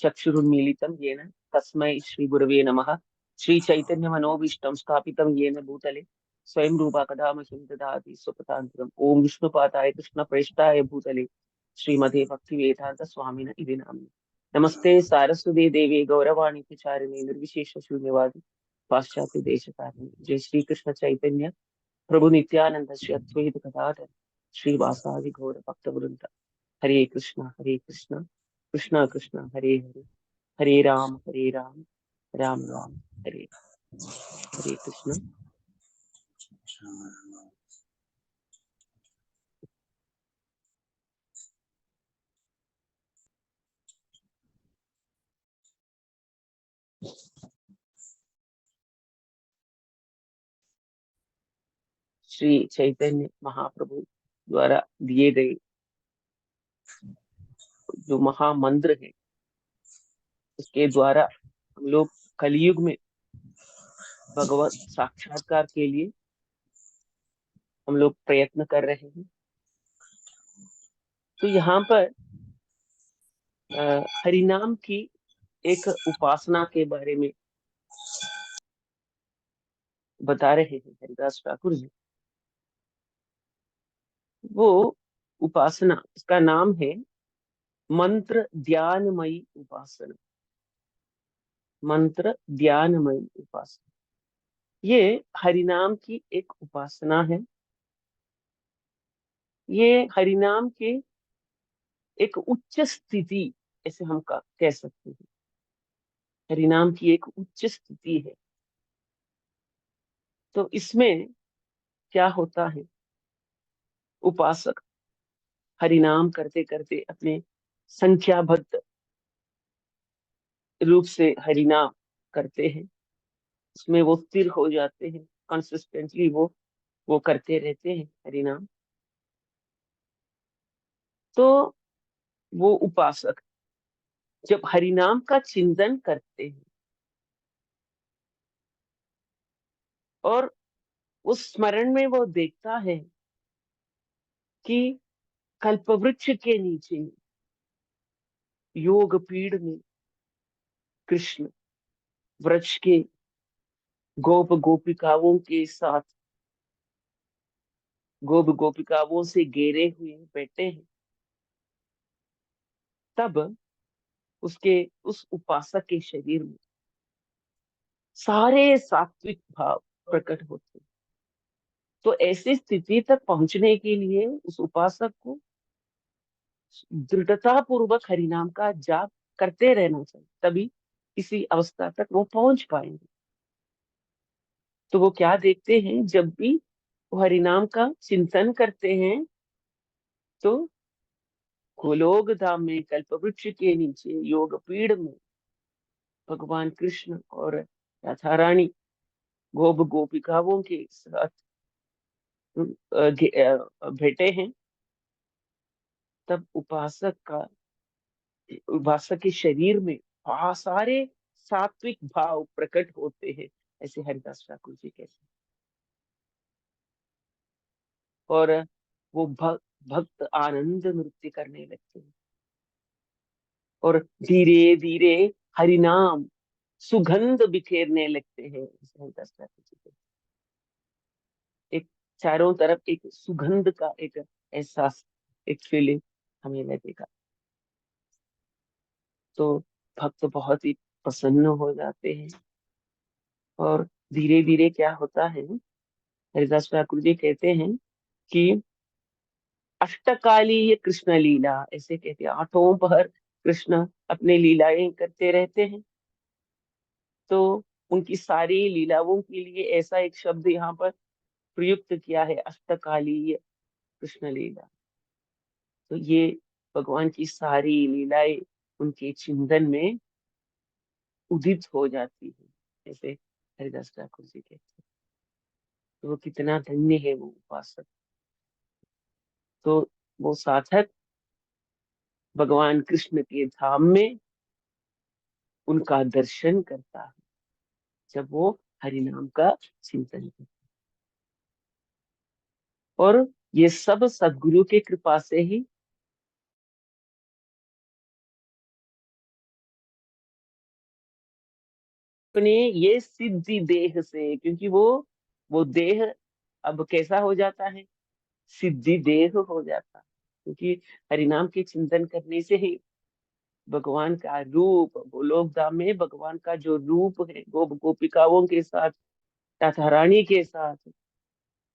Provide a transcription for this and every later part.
चक्षुरुन्मीलितं येन तस्मै श्रीगुरवे नमः। श्रीचैतन्यमनोभीष्टं स्थापितं येन भूतले स्वयं रूपा कदा मह्यं ददाति स्वपदान्तिकम्। ॐ विष्णुपादाय कृष्णप्रेष्ठाय भूतले श्रीमते भक्तिवेदान्त स्वामिन इति नाम्नि। नमस्ते सारस्वती देवी गौरवाणी प्रचारिणे निर्विशेष शून्यवादी पाश्चात्य देशकारिणे। जय श्री कृष्ण चैतन्य प्रभु नित्यानंद श्री अद्वैत गदाधर श्रीवासादि गौर भक्तवृंद। हरे कृष्ण कृष्ण कृष्ण हरे हरे, हरे राम राम राम हरे हरे कृष्ण। श्री चैतन्य महाप्रभु द्वारा दिए गए जो महामंत्र है, उसके द्वारा हम लोग कलयुग में भगवत साक्षात्कार के लिए हम लोग प्रयत्न कर रहे हैं। तो यहाँ पर हरिनाम की एक उपासना के बारे में बता रहे हैं हरिदास ठाकुर जी। वो उपासना, उसका नाम है मंत्र ध्यानमयी उपासना। मंत्र ध्यानमयी उपासना, ये हरिनाम की एक उपासना है। ये हरिनाम के एक उच्च स्थिति, ऐसे हम कह सकते हैं। हरिनाम की एक उच्च स्थिति है। तो इसमें क्या होता है, उपासक हरिनाम करते करते अपने संख्याबद्ध रूप से हरिनाम करते हैं, उसमें वो स्थिर हो जाते हैं। कंसिस्टेंटली वो करते रहते हैं हरिनाम। तो वो उपासक जब हरिनाम का चिंतन करते हैं और उस स्मरण में वो देखता है कि कल्पवृक्ष के नीचे योग पीड़ में कृष्ण वृक्ष के गोप गोपिकाओं के साथ, गोप गोपिकाओं से घेरे हुए बैठे हैं, तब उसके उस उपासक के शरीर में सारे सात्विक भाव प्रकट होते हैं। तो ऐसी स्थिति तक पहुंचने के लिए उस उपासक को दृढ़ता पूर्वक हरिनाम का जाप करते रहना चाहिए, तभी इसी अवस्था तक वो पहुंच पाएंगे। तो वो क्या देखते हैं, जब भी वो हरिनाम का चिंतन करते हैं तो गोलोक धाम में कल्पवृक्ष के नीचे योग पीड़ में भगवान कृष्ण और राधा रानी गोप गोपिकाओं के साथ भेटे हैं। तब उपासक के शरीर में सारे सात्विक भाव प्रकट होते हैं, ऐसे हरिदास ठाकुर जी कहते हैं। और वो भक्त आनंद नृत्य करने लगते हैं और धीरे धीरे हरिनाम सुगंध बिखेरने लगते हैं, ऐसे हरिदास ठाकुर जी कहते हैं। एक चारों तरफ एक सुगंध का एक एहसास, एक फीलिंग हमें लगेगा। तो भक्त बहुत ही प्रसन्न हो जाते हैं। और धीरे धीरे क्या होता है, हरिदास ठाकुर जी कहते हैं कि अष्टकालीय कृष्ण लीला, ऐसे कहते हैं, आठों पहर कृष्ण अपने लीलाएं करते रहते हैं। तो उनकी सारी लीलाओं के लिए ऐसा एक शब्द यहाँ पर प्रयुक्त किया है, अष्टकालीय कृष्ण लीला। तो ये भगवान की सारी लीलाएं उनके चिंतन में उदित हो जाती है, ऐसे हरिदास ठाकुर जी कहते हैं। तो वो कितना धन्य है वो उपासक। तो वो साधक भगवान कृष्ण के धाम में उनका दर्शन करता है जब वो हरिनाम का चिंतन करता है। और ये सब सदगुरु के कृपा से ही अपने ये सिद्धि देह से, क्योंकि वो देह अब कैसा हो जाता है, सिद्धि देह हो जाता है। क्योंकि हरिनाम के चिंतन करने से ही भगवान का रूप, गोलोक धाम में भगवान का जो रूप है, गोपिकाओं के साथ, राधा रानी के साथ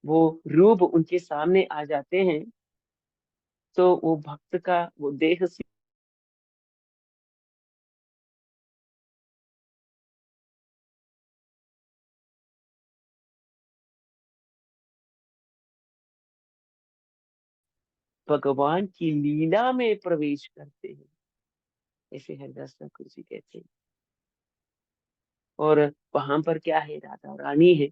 वो रूप उनके सामने आ जाते हैं, तो वो भक्त का वो देह भगवान की लीला में प्रवेश करते हैं, ऐसे हरिदास ठाकुर जी कहते हैं। और वहां पर क्या है, राधा रानी है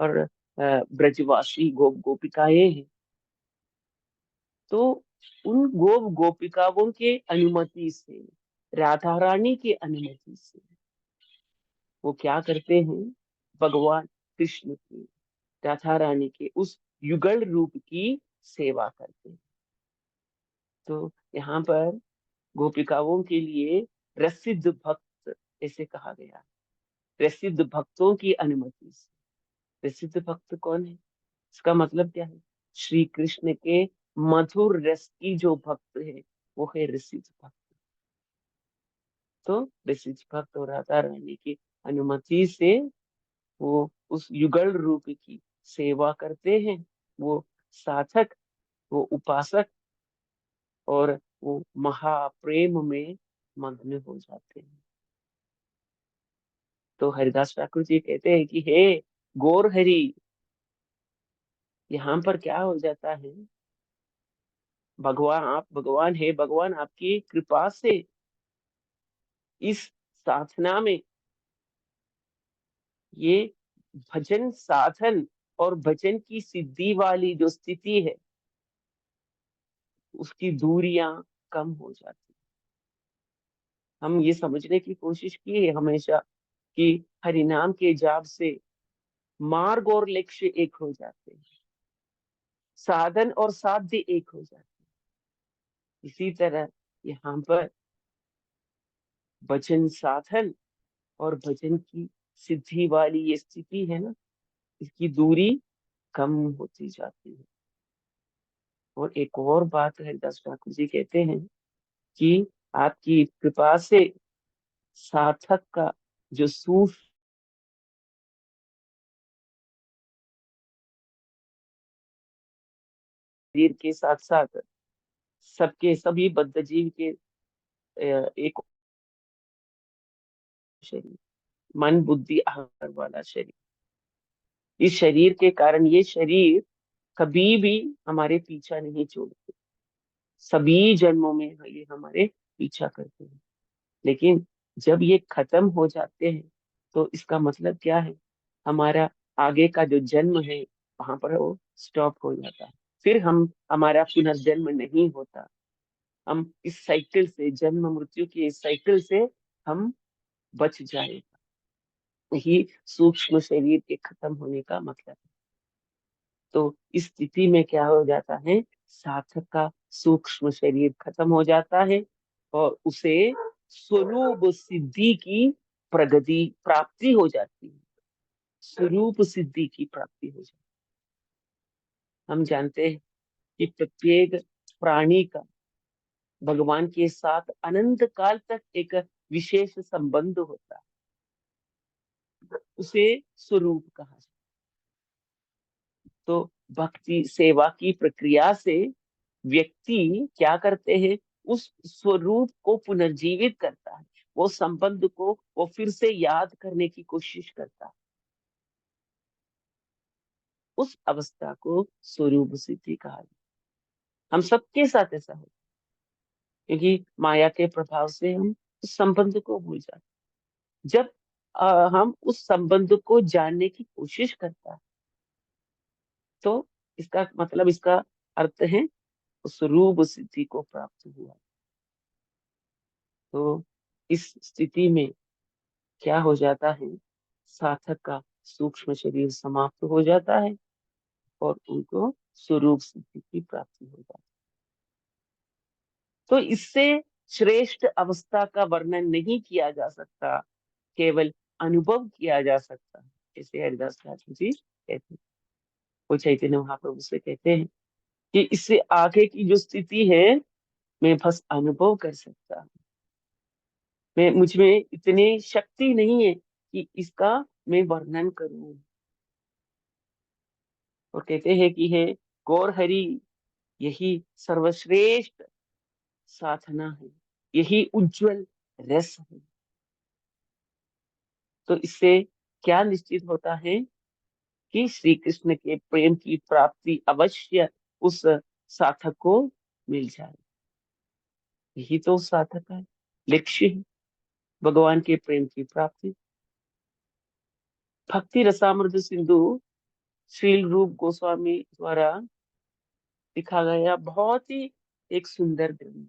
और ब्रजवासी गोपिकाएं हैं। तो उन गोपिकाओं के अनुमति से, राधा रानी की अनुमति से वो क्या करते हैं, भगवान कृष्ण की, राधा रानी के उस युगल रूप की सेवा करते हैं। तो यहाँ पर गोपिकाओं के लिए प्रसिद्ध भक्त ऐसे कहा गया, प्रसिद्ध भक्तों की अनुमति से। प्रसिद्ध भक्त कौन है, इसका मतलब क्या है, श्री कृष्ण के मधुर रस की जो भक्त है वो है रसिक भक्त। तो रसिक भक्त और राधा रानी की अनुमति से वो उस युगल रूप की सेवा करते हैं, वो साधक, वो उपासक, और वो महाप्रेम में मग्न हो जाते हैं। तो हरिदास ठाकुर जी कहते हैं कि हे गौर हरि, यहाँ पर क्या हो जाता है, भगवान, आप भगवान है, भगवान आपकी कृपा से इस साधना में, ये भजन साधन और भजन की सिद्धि वाली जो स्थिति है, उसकी दूरियां कम हो जाती। हम ये समझने की कोशिश की है हमेशा कि हरिनाम के जाप से मार्ग और लक्ष्य एक हो जाते हैं, साधन और साध्य एक हो जाते हैं। इसी तरह यहाँ पर भजन साधन और भजन की सिद्धि वाली ये स्थिति है ना, इसकी दूरी कम होती जाती है। और एक और बात हरिदास ठाकुर जी कहते हैं कि आपकी कृपा से सार्थक का जो सूक्ष्म शरीर के साथ साथ सबके सभी बद्ध जीव के एक शरीर, मन बुद्धि अहंकार वाला शरीर, इस शरीर के कारण ये शरीर कभी भी हमारे पीछा नहीं छोड़ते, सभी जन्मों में ये हमारे पीछा करते हैं। लेकिन जब ये खत्म हो जाते हैं तो इसका मतलब क्या है, हमारा आगे का जो जन्म है वहां पर वो स्टॉप हो जाता है, फिर हम, हमारा पुनर्जन्म नहीं होता। हम इस साइकिल से, जन्म मृत्यु की इस साइकिल से हम बच जाएगा, यही सूक्ष्म शरीर के खत्म होने का मतलब है। तो इस स्थिति में क्या हो जाता है, साधक का सूक्ष्म शरीर खत्म हो जाता है और उसे स्वरूप सिद्धि की प्रगति प्राप्ति हो जाती है, स्वरूप सिद्धि की प्राप्ति हो जाती है। हम जानते हैं कि प्रत्येक प्राणी का भगवान के साथ अनंत काल तक एक विशेष संबंध होता है, उसे स्वरूप कहा जाता है। तो भक्ति सेवा की प्रक्रिया से व्यक्ति क्या करते हैं, उस स्वरूप को पुनर्जीवित करता है, वो संबंध को वो फिर से याद करने की कोशिश करता है। उस अवस्था को स्वरूप सिद्धि कहा जाता है। हम सबके साथ ऐसा होता है, क्योंकि माया के प्रभाव से हम उस संबंध को भूल जाते हैं। जब हम उस संबंध को जानने की कोशिश करता है, तो इसका मतलब, इसका अर्थ है उस रूप सिद्धि को प्राप्त हुआ। तो इस स्थिति में क्या हो जाता है, साधक का सूक्ष्म शरीर समाप्त हो जाता है और उनको स्वरूप सिद्धि की प्राप्ति हो जाती है। तो इससे श्रेष्ठ अवस्था का वर्णन नहीं किया जा सकता, केवल अनुभव किया जा सकता है, जैसे हरिदास ठाकुर जी कहते हैं। वो चैतन्य महाप्रभु से कहते हैं कि इससे आगे की जो स्थिति है मैं बस अनुभव कर सकता हूँ, मैं मुझ में इतनी शक्ति नहीं है कि इसका मैं वर्णन करूं। और कहते हैं कि है गौर हरि यही सर्वश्रेष्ठ साधना है, यही उज्जवल रस है। तो इससे क्या निश्चित होता है कि श्री कृष्ण के प्रेम की प्राप्ति अवश्य उस साधक को मिल जाए। यही तो साधक है, लक्ष्य है, भगवान के प्रेम की प्राप्ति। भक्ति रसामृत सिंधु श्रील रूप गोस्वामी द्वारा लिखा गया बहुत ही एक सुंदर ग्रंथ।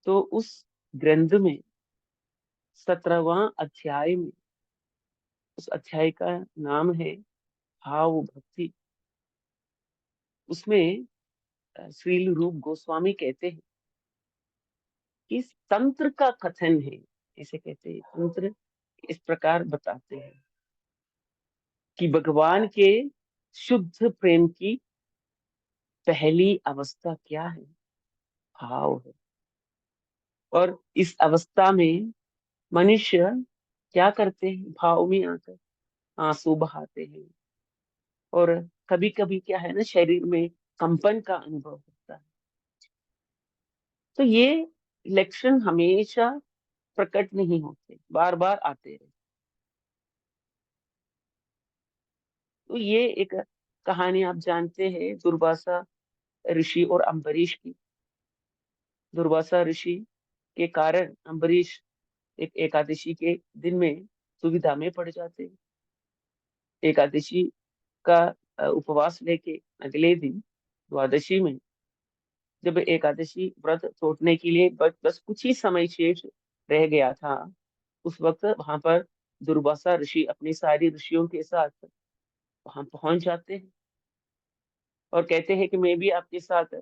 तो उस ग्रंथ में 17वां अध्याय में, उस अध्याय का नाम है भाव भक्ति। उसमें श्रील रूप गोस्वामी कहते हैं कि तंत्र का कथन है, इसे कहते हैं तंत्र। इस प्रकार बताते हैं कि भगवान के शुद्ध प्रेम की पहली अवस्था क्या है, भाव है। और इस अवस्था में मनुष्य क्या करते हैं, भाव में आकर आंसू बहाते हैं। और कभी कभी क्या है ना, शरीर में कंपन का अनुभव होता है। तो ये लक्षण हमेशा प्रकट नहीं होते, बार बार आते रहते। तो ये एक कहानी आप जानते हैं दुर्वासा ऋषि और अम्बरीश की। दुर्वासा ऋषि के कारण अम्बरीश एक एकादशी के दिन में दुविधा में पड़ जाते हैं। एकादशी का उपवास लेके अगले दिन द्वादशी में जब एकादशी व्रत तोड़ने के लिए बस कुछ ही समय शेष रह गया था, उस वक्त वहां पर दुर्वासा ऋषि अपनी सारी ऋषियों के साथ वहां पहुंच जाते हैं और कहते हैं कि मैं भी आपके साथ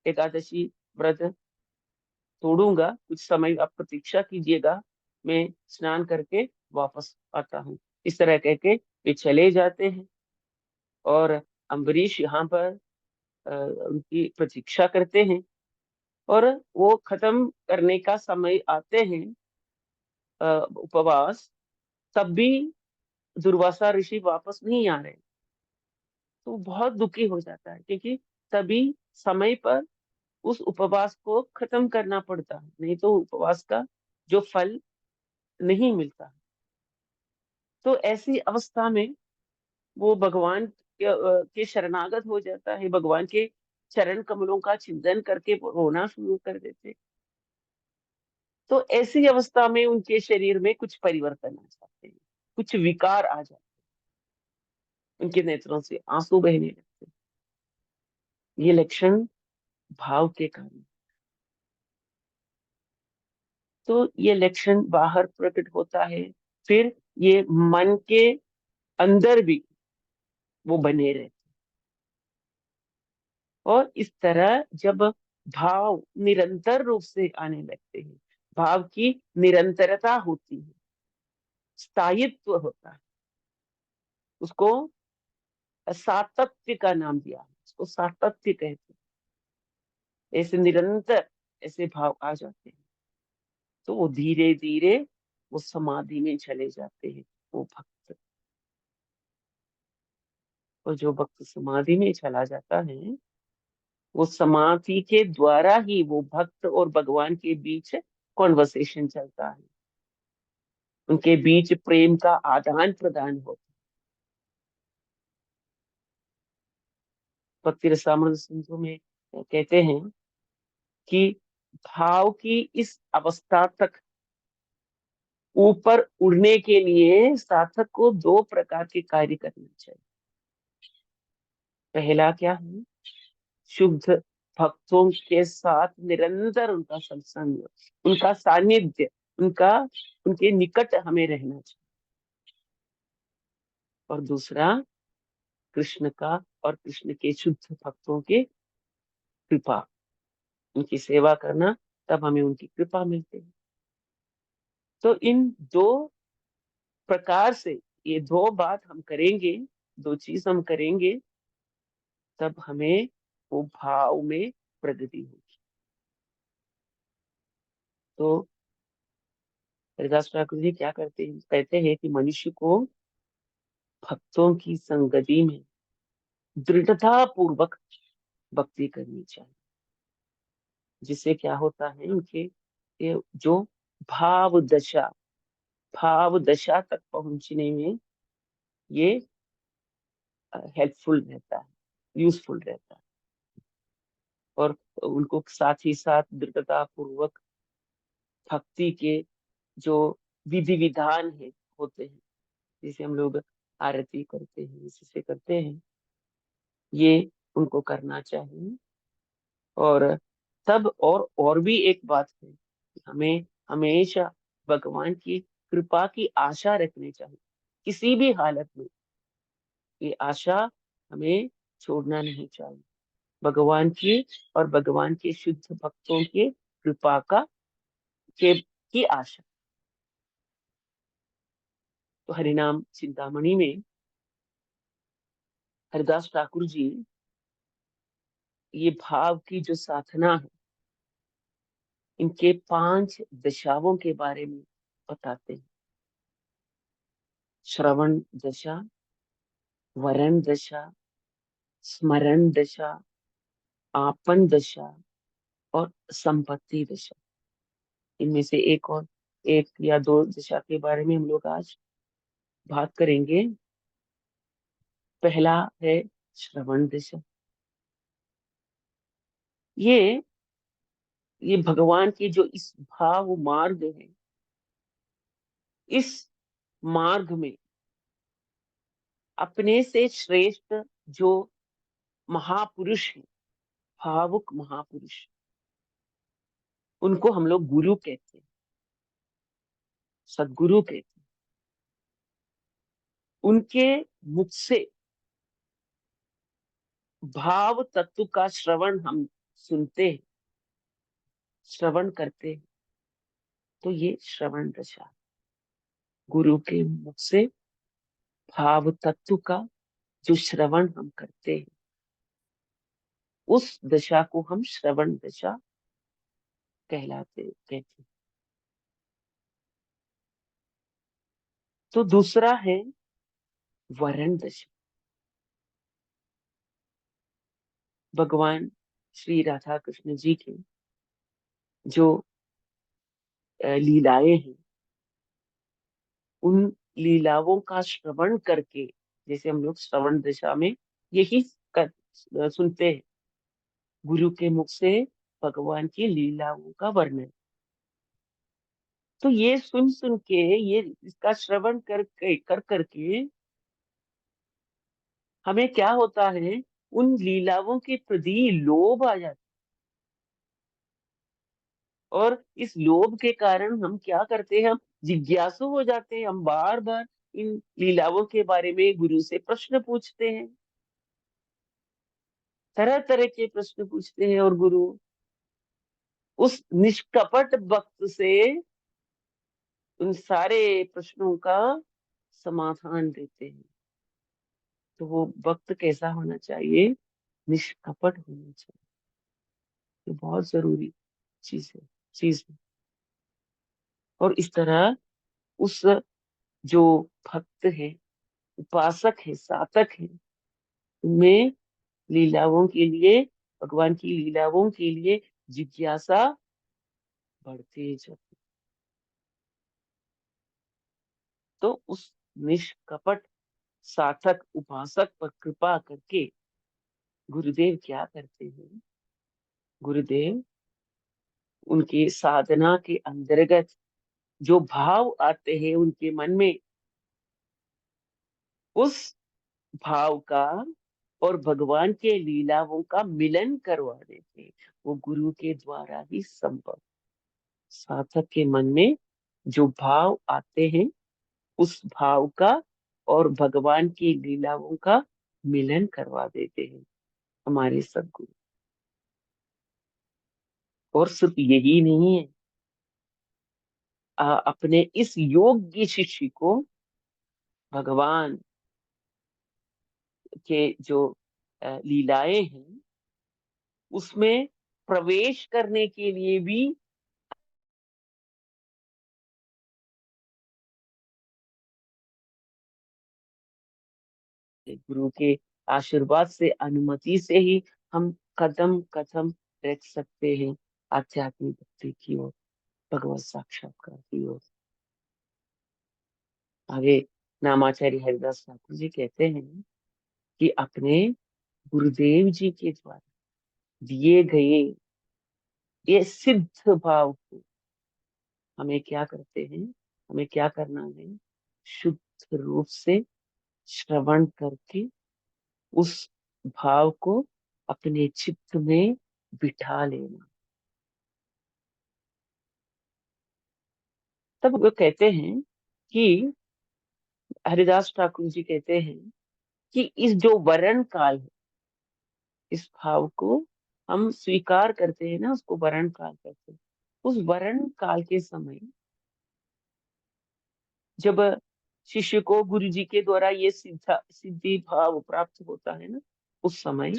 एकादशी व्रत तोड़ूंगा, कुछ समय आप प्रतीक्षा कीजिएगा, मैं स्नान करके वापस आता हूँ। इस तरह कह के वे चले जाते हैं और अम्बरीश यहाँ पर उनकी प्रतीक्षा करते हैं। और वो खत्म करने का समय आते हैं उपवास, तब भी दुर्वासा ऋषि वापस नहीं आ रहे। तो बहुत दुखी हो जाता है क्योंकि तभी समय पर उस उपवास को खत्म करना पड़ता है, नहीं तो उपवास का जो फल नहीं मिलता। तो ऐसी अवस्था में वो भगवान के शरणागत हो जाता है, भगवान के चरण कमलों का चिंतन करके वो रोना शुरू कर देते। तो ऐसी अवस्था में उनके शरीर में कुछ परिवर्तन आ जाते हैं, कुछ विकार आ जाते हैं, उनके नेत्रों से आंसू बहने लगते हैं। ये लक्षण भाव के कारण। तो ये लक्षण बाहर प्रकट होता है, फिर ये मन के अंदर भी वो बने रहते। और इस तरह जब भाव निरंतर रूप से आने लगते हैं, भाव की निरंतरता होती है, स्थायित्व होता है, उसको सातत्य का नाम दिया है, उसको सातत्य कहते हैं। ऐसे निरंतर ऐसे भाव आ जाते हैं तो वो धीरे धीरे वो समाधि में चले जाते हैं, वो भक्त। और जो भक्त समाधि में चला जाता है, वो समाधि के द्वारा ही वो भक्त और भगवान के बीच कॉन्वर्सेशन चलता है, उनके बीच प्रेम का आदान प्रदान होता है। भक्ति रसामृत सिंधु में कहते हैं कि भाव की इस अवस्था तक ऊपर उड़ने के लिए साधक को दो प्रकार के कार्य करने चाहिए। पहला क्या है, शुद्ध भक्तों के साथ निरंतर उनका सत्संग, उनका सानिध्य, उनका उनके निकट हमें रहना चाहिए। और दूसरा कृष्ण का और कृष्ण के शुद्ध भक्तों के कृपा, उनकी सेवा करना, तब हमें उनकी कृपा मिलती है। तो इन दो प्रकार से ये दो बात हम करेंगे, दो चीज हम करेंगे, तब हमें वो भाव में प्रगति होगी। तो हरिदास ठाकुर जी क्या करते हैं, कहते हैं कि मनुष्य को भक्तों की संगति में दृढ़ता पूर्वक भक्ति करनी चाहिए, जिससे क्या होता है उनके ये जो भाव दशा भाव दशा तक पहुंचने में ये हेल्पफुल रहता है, यूजफुल रहता है। और उनको साथ ही साथ दृढ़ता पूर्वक भक्ति के जो विधि विधान है होते हैं, जिसे हम लोग आरती करते हैं, जिसे करते हैं, ये उनको करना चाहिए। और तब और भी एक बात है कि हमें हमेशा भगवान की कृपा की आशा रखनी चाहिए, किसी भी हालत में ये आशा हमें छोड़ना नहीं चाहिए। भगवान की और भगवान के शुद्ध भक्तों के कृपा की आशा। तो हरिनाम चिंतामणि में हरिदास ठाकुर जी ये भाव की जो साधना है, इनके 5 दशाओं के बारे में बताते हैं। श्रवण दशा, वरण दशा, स्मरण दशा, आपन दशा और संपत्ति दशा। इनमें से एक या दो दशा के बारे में हम लोग आज बात करेंगे। पहला है श्रवण दशा। ये ये भगवान की जो इस भाव मार्ग है, इस मार्ग में अपने से श्रेष्ठ जो महापुरुष है, भावुक महापुरुष, उनको हम लोग गुरु कहते हैं, सदगुरु कहते हैं। उनके मुख से भाव तत्व का श्रवण हम सुनते हैं, श्रवण करते हैं, तो ये श्रवण दशा। गुरु के मुख से भाव तत्व का जो श्रवण हम करते हैं, उस दशा को हम श्रवण दशा कहते हैं। तो दूसरा है वरण दशा। भगवान श्री राधा कृष्ण जी के जो लीलाएं हैं, उन लीलाओं का श्रवण करके, जैसे हम लोग श्रवण दशा में यही सुनते हैं, गुरु के मुख से भगवान की लीलाओं का वर्णन। तो ये सुन सुन के, ये इसका श्रवण कर करके हमें क्या होता है, उन लीलाओं के प्रति लोभ आ जाता है। और इस लोभ के कारण हम क्या करते हैं, हम जिज्ञासु हो जाते हैं, हम बार बार इन लीलाओं के बारे में गुरु से प्रश्न पूछते हैं, तरह तरह के प्रश्न पूछते हैं, और गुरु उस निष्कपट भक्त से उन सारे प्रश्नों का समाधान देते हैं। तो वो भक्त कैसा होना चाहिए, निष्कपट होना चाहिए। ये बहुत जरूरी चीज है। और इस तरह उस जो भक्त है, उपासक है, साधक है, उनमें लीलाओं के लिए, भगवान की लीलाओं के लिए जिज्ञासा बढ़ती जाती। तो उस निष्कपट साधक उपासक पर कृपा करके गुरुदेव क्या करते हैं, गुरुदेव उनके साधना के अंतर्गत जो भाव आते हैं उनके मन में, उस भाव का और भगवान के लीलाओं का मिलन करवा देते हैं। वो गुरु के द्वारा ही संभव। साधक के मन में जो भाव आते हैं, उस भाव का और भगवान की लीलाओं का मिलन करवा देते हैं हमारे सदगुरु। और सिर्फ यही नहीं है, अपने इस योग्य शिष्य को भगवान के जो लीलाएं हैं उसमें प्रवेश करने के लिए भी गुरु के आशीर्वाद से, अनुमति से ही हम कदम कदम रख सकते हैं आध्यात्मिक भक्ति की ओर, भगवत साक्षात्कार की ओर। आगे नामाचार्य हरिदास ठाकुर जी कहते हैं कि अपने गुरुदेव जी के द्वारा दिए गए ये सिद्ध भाव को हमें क्या करते हैं, हमें क्या करना है, शुद्ध रूप से श्रवण करके उस भाव को अपने चित्त में बिठा लेना। तब वो कहते हैं कि हरिदास ठाकुर जी कहते हैं कि इस जो वरण काल है, इस भाव को हम स्वीकार करते हैं ना, उसको वरण काल कहते हैं। उस वरण काल के समय जब शिष्य को गुरु जी के द्वारा ये सिद्धि भाव प्राप्त होता है ना, उस समय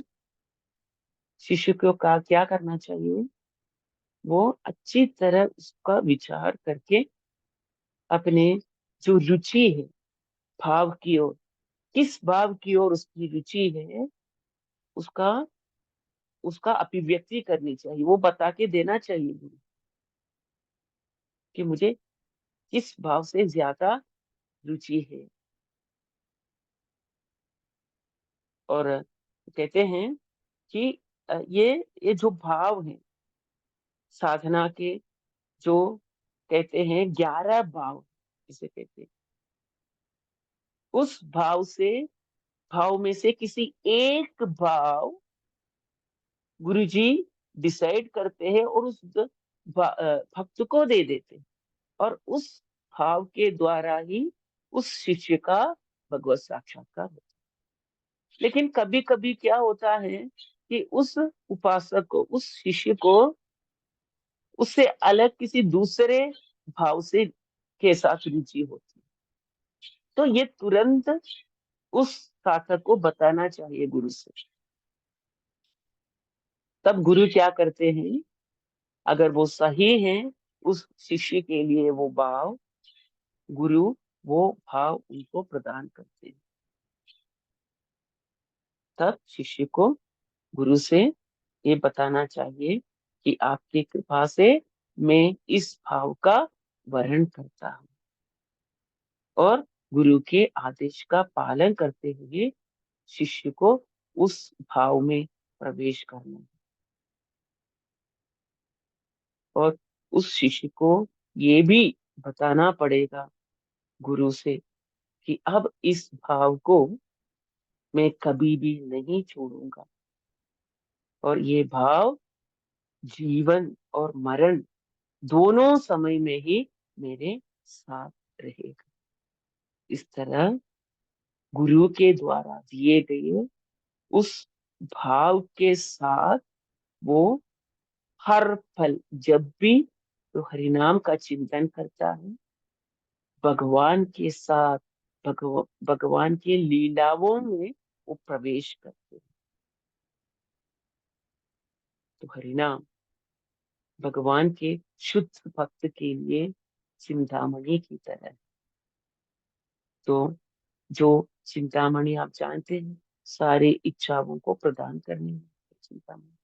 शिष्य को का क्या करना चाहिए, वो अच्छी तरह उसका विचार करके अपने जो रुचि है भाव की ओर, किस भाव की ओर उसकी रुचि है, उसका उसका अभिव्यक्ति करनी चाहिए। वो बता के देना चाहिए गुरु कि मुझे किस भाव से ज्यादा रुचि है। और कहते हैं कि ये जो भाव है साधना के, जो कहते हैं 11 भाव इसे कहते हैं, उस भाव में से किसी एक भाव गुरुजी डिसाइड करते हैं और उस भक्त को दे देते हैं, और उस भाव के द्वारा ही उस शिष्य का भगवत साक्षात्कार होता है। लेकिन कभी कभी क्या होता है कि उस उपासक को, उस शिष्य को उससे अलग किसी दूसरे भाव से के साथ रुचि होती है, तो ये तुरंत उस साधक को बताना चाहिए गुरु से। तब गुरु क्या करते हैं, अगर वो सही है उस शिष्य के लिए वो भाव, गुरु वो भाव उनको प्रदान करते हैं। तब शिष्य को गुरु से ये बताना चाहिए कि आपकी कृपा से मैं इस भाव का वर्ण करता हूँ, और गुरु के आदेश का पालन करते हुए शिष्य को उस भाव में प्रवेश करना है। और उस शिष्य को ये भी बताना पड़ेगा गुरु से कि अब इस भाव को मैं कभी भी नहीं छोड़ूंगा, और ये भाव जीवन और मरण दोनों समय में ही मेरे साथ रहेगा। इस तरह गुरु के द्वारा दिए गए उस भाव के साथ वो हर पल जब भी तो हरिनाम का चिंतन करता है, भगवान के साथ भगवान के लीलाओं में वो प्रवेश करते हैं। तो हरिनाम भगवान के शुद्ध भक्त के लिए चिंतामणि की तरह है। तो जो चिंतामणि आप जानते हैं, सारी इच्छाओं को प्रदान करने में चिंतामणि।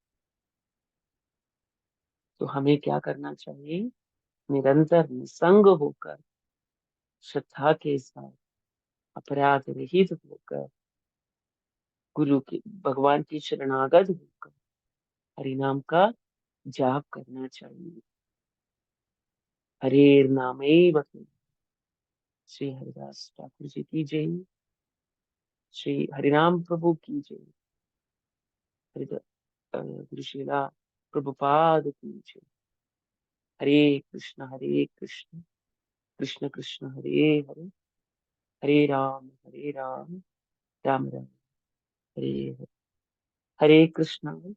तो हमें क्या करना चाहिए, निरंतर निसंग होकर, श्रद्धा के साथ, अपराध रहित होकर, गुरु के भगवान की शरणागत होकर हरिनाम का जाप करना चाहिए। हरे नामेव श्री हरिदास ठाकुर जी की जय, श्री हरिनाम प्रभु की जय, गुरु श्रीला प्रभुपाद की जय। हरे कृष्ण कृष्ण कृष्ण हरे हरे, हरे राम राम राम हरे हरे। हरे कृष्ण।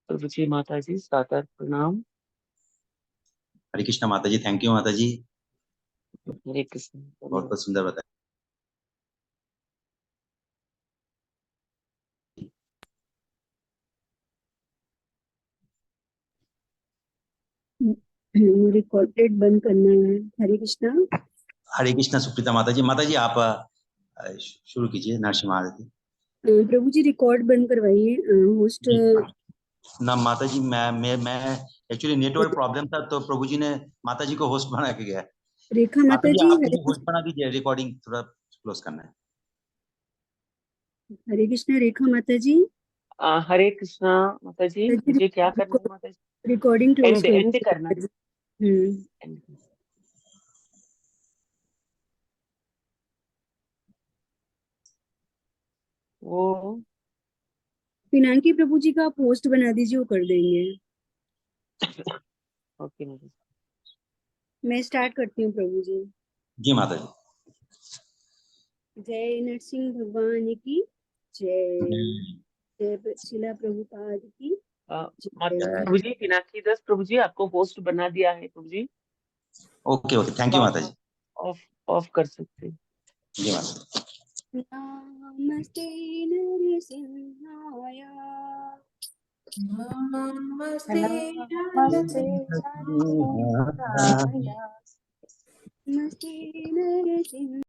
प्रभु जी माता जी सादर प्रणाम। हरे कृष्ण माता जी, थैंक यू माता जी, हरे कृष्ण। बहुत बहुत सुंदर बताया। रिकॉर्डेड बंद करना है। हरे कृष्णा। हरे कृष्णा सुप्रीता माता जी। माता जी आप शुरू कीजिए नरसिंह आरती। प्रभु जी रिकॉर्ड बंद करवाइए। होस्ट ना माता जी, मैं एक्चुअली नेटवर्क प्रॉब्लम था तो प्रभु जी ने माता जी को होस्ट बना के गया। रेखा माता माता जी जी आप हरे मुझे होस्ट बना दीजिए, रिकॉर्डिंग थोड़ा क्लोज करना है। हरे कृष्णा। रेखा माता जी। हरे कृष्णा माता जी, मुझे क्या करना है माता जी? रिकॉर्डिंग क्लोज एंड कर एंड करना है। हम्म। End। वो पिनाकी प्रभु जी का आप होस्ट बना दीजिए, वो कर देंगे। ओके माता जी। मैं स्टार्ट करती हूँ प्रभु जी। जी माता जी। जय नरसिंह भगवान की जय। जय शिला प्रभुपाद की जय। प्रभु जी, पिनाकी दास प्रभु जी आपको होस्ट बना दिया है प्रभु जी। ओके ओके, थैंक अब यू आप माता जी। ऑफ ऑफ कर सकते हैं। जी माता जी। नमस्ते नरसिंहाय। नमस्ते नमस्ते नरसिंहाय। नरसिंहाय। नमस्ते नरसिंह